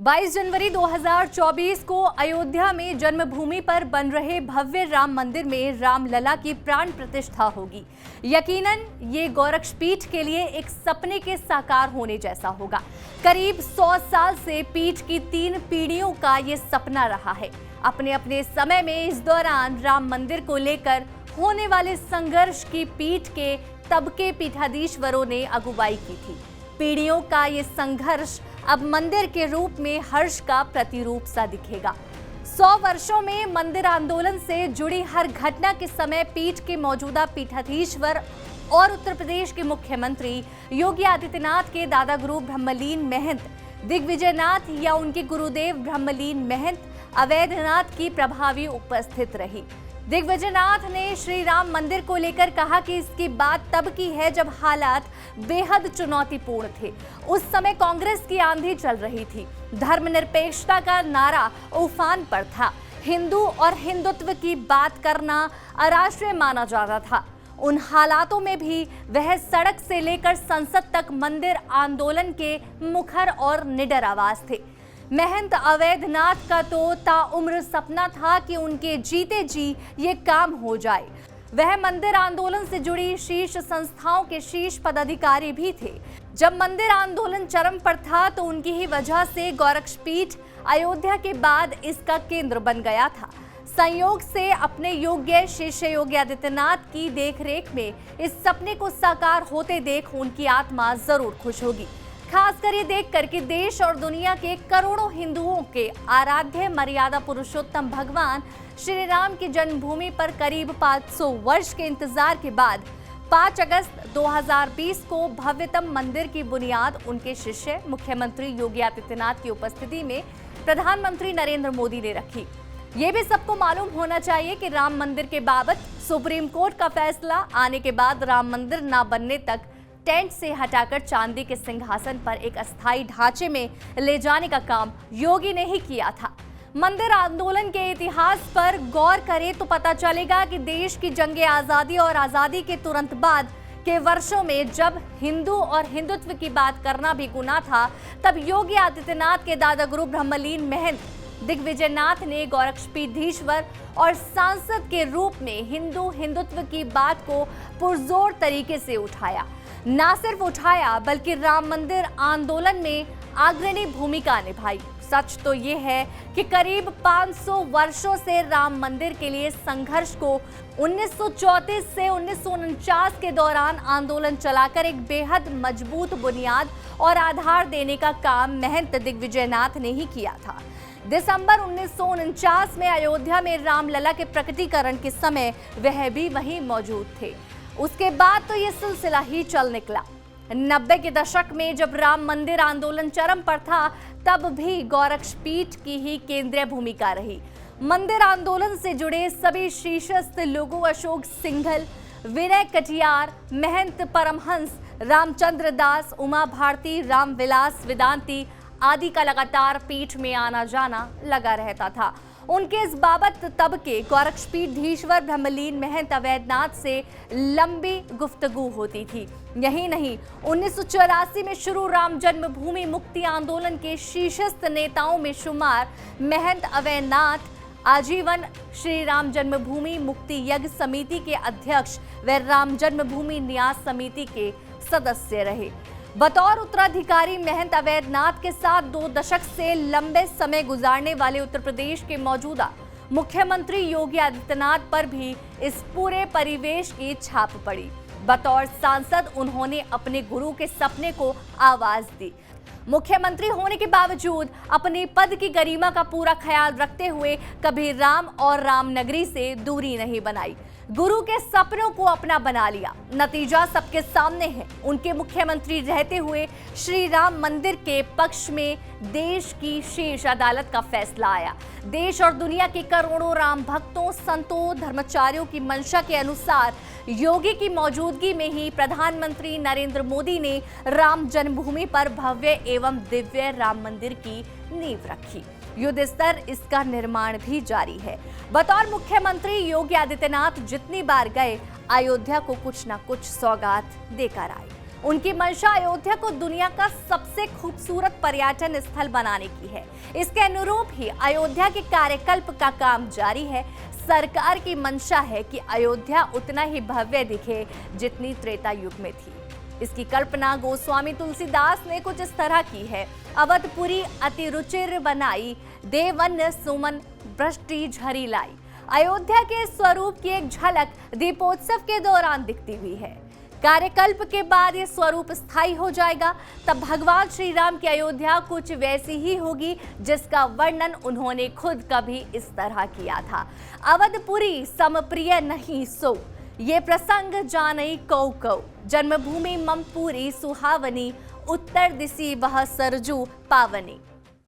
22 जनवरी 2024 को अयोध्या में जन्मभूमि पर बन रहे भव्य राम मंदिर में रामलला की प्राण प्रतिष्ठा होगी। यकीनन ये गोरक्षपीठ के लिए एक सपने के साकार होने जैसा होगा। करीब 100 साल से पीठ की 3 पीढ़ियों का ये सपना रहा है। अपने अपने समय में इस दौरान राम मंदिर को लेकर होने वाले संघर्ष की पीठ के तब के पीठाधीश्वरों ने अगुवाई की थी। पीढ़ियों का ये संघर्ष अब मंदिर के रूप में हर्ष का प्रतिरूप सा दिखेगा। 100 वर्षों में मंदिर आंदोलन से जुड़ी हर घटना के समय पीठ के मौजूदा पीठाधीश्वर और उत्तर प्रदेश के मुख्यमंत्री योगी आदित्यनाथ के दादा गुरु ब्रह्मलीन महंत दिग्विजयनाथ या उनके गुरुदेव ब्रह्मलीन महंत अवैधनाथ की प्रभावी उपस्थित रही। दिग्विजयनाथ ने श्री राम मंदिर को लेकर कहा कि इसकी बात तब की है जब हालात बेहद चुनौतीपूर्ण थे। उस समय कांग्रेस की आंधी चल रही थी, धर्मनिरपेक्षता का नारा उफान पर था, हिंदू और हिंदुत्व की बात करना अराष्ट्रीय माना जाता था। उन हालातों में भी वह सड़क से लेकर संसद तक मंदिर आंदोलन के मुखर और निडर आवाज थे। महंत अवैधनाथ का तो ताउम्र सपना था कि उनके जीते जी ये काम हो जाए। वह मंदिर आंदोलन से जुड़ी शीर्ष संस्थाओं के शीर्ष पदाधिकारी भी थे। जब मंदिर आंदोलन चरम पर था तो उनकी ही वजह से गोरक्षपीठ अयोध्या के बाद इसका केंद्र बन गया था। संयोग से अपने योग्य शिष्य योगी आदित्यनाथ की देखरेख में इस सपने को साकार होते देख उनकी आत्मा जरूर खुश होगी। खासकर ये देखकर कि देश और दुनिया के करोड़ों हिंदुओं के आराध्य मर्यादा पुरुषोत्तम भगवान श्री राम की जन्मभूमि पर करीब 500 वर्ष के इंतजार के बाद 5 अगस्त 2020 को भव्यतम मंदिर की बुनियाद उनके शिष्य मुख्यमंत्री योगी आदित्यनाथ की उपस्थिति में प्रधानमंत्री नरेंद्र मोदी ने रखी। ये भी सबको मालूम होना चाहिए कि राम मंदिर के बाबत सुप्रीम कोर्ट का फैसला आने के बाद राम मंदिर न बनने तक टेंट से हटाकर चांदी के सिंहासन पर एक अस्थायी ढांचे में ले जाने का काम योगी ने ही किया था। मंदिर आंदोलन के इतिहास पर गौर करें तो पता चलेगा कि देश की जंगे आजादी और आजादी के तुरंत बाद के वर्षों में जब हिंदू और हिंदुत्व की बात करना भी गुनाह था, तब योगी आदित्यनाथ के दादा गुरु ब्रह्मलीन महंत दिग्विजयनाथ ने गोरक्षपीठीश्वर और सांसद के रूप में हिंदू हिंदुत्व की बात को पुरजोर तरीके से उठाया। ना सिर्फ उठाया बल्कि राम मंदिर आंदोलन में अग्रणी भूमिका निभाई। सच तो ये है कि करीब 500 वर्षों से राम मंदिर के लिए संघर्ष को 1934 से 1949 के दौरान आंदोलन चलाकर एक बेहद मजबूत बुनियाद और आधार देने का काम महंत दिग्विजयनाथ ने ही किया था। दिसंबर 1949 में अयोध्या में रामलला के प्रकटीकरण के समय वह भी वहीं मौजूद थे। उसके बाद तो ये सिलसिला ही चल निकला। 90 के दशक में जब राम मंदिर आंदोलन चरम पर था, तब भी गोरक्षपीठ की ही केंद्रीय भूमिका रही। मंदिर आंदोलन से जुड़े सभी शीर्षस्थ लोगों अशोक सिंघल, विनय कटियार, महंत परमहंस रामचंद्र दास, उमा भारती, रामविलास वेदांती आदि का लगातार पीठ में आना जाना लगा रहता था। उनके इस बाबत तब के गोरक्षपीठीश्वर ब्रह्मलीन महंत अवैधनाथ से लंबी गुफ्तगू होती थी। यही नहीं, 1984 में शुरू राम जन्मभूमि मुक्ति आंदोलन के शीर्षस्थ नेताओं में शुमार महंत अवैधनाथ आजीवन श्री राम जन्मभूमि मुक्ति यज्ञ समिति के अध्यक्ष व राम जन्मभूमि न्यास समिति के सदस्य रहे। बतौर उत्तराधिकारी महंत अवैधनाथ के साथ 2 दशक से लंबे समय गुजारने वाले उत्तर प्रदेश के मौजूदा मुख्यमंत्री योगी आदित्यनाथ पर भी इस पूरे परिवेश की छाप पड़ी। बतौर सांसद उन्होंने अपने गुरु के सपने को आवाज दी। मुख्यमंत्री होने के बावजूद अपने पद की गरिमा का पूरा ख्याल रखते हुए कभी राम और रामनगरी से दूरी नहीं बनाई। गुरु के सपनों को अपना बना लिया। नतीजा सबके सामने है। उनके मुख्यमंत्री रहते हुए श्री राम मंदिर के पक्ष में देश की शीर्ष अदालत का फैसला आया। देश और दुनिया के करोड़ों राम भक्तों, संतों, धर्माचार्यों की मंशा के अनुसार योगी की मौजूदगी में ही प्रधानमंत्री नरेंद्र मोदी ने राम जन्मभूमि पर भव्य एवं दिव्य राम मंदिर की नींव रखी। युद्ध स्तर इसका निर्माण भी जारी है। बतौर मुख्यमंत्री योगी आदित्यनाथ जितनी बार गए, अयोध्या को कुछ न कुछ सौगात देकर आए। उनकी मंशा अयोध्या को दुनिया का सबसे खूबसूरत पर्यटन स्थल बनाने की है। इसके अनुरूप ही अयोध्या के कार्यकल्प का काम जारी है। सरकार की मंशा है कि अयोध्या उतना ही भव्य दिखे जितनी त्रेता युग में थी। इसकी कल्पना गोस्वामी तुलसीदास ने कुछ इस तरह की है। अवधपुरी अति रुचिर बनाई, देवन सुमन वृष्टि झरी लाई। अयोध्या के स्वरूप की एक झलक दीपोत्सव के दौरान दिखती हुई है। कार्यकल्प के बाद ये स्वरूप स्थायी हो जाएगा। तब भगवान श्री राम की अयोध्या कुछ वैसी ही होगी जिसका वर्णन उन्होंने खुद कभी इस तरह किया था। अवधपुरी समप्रिय नहीं सो, ये प्रसंग जानई कौ कौ। जन्मभूमि ममपुरी सुहावनी, उत्तर दिशि वह सरजू पावनी।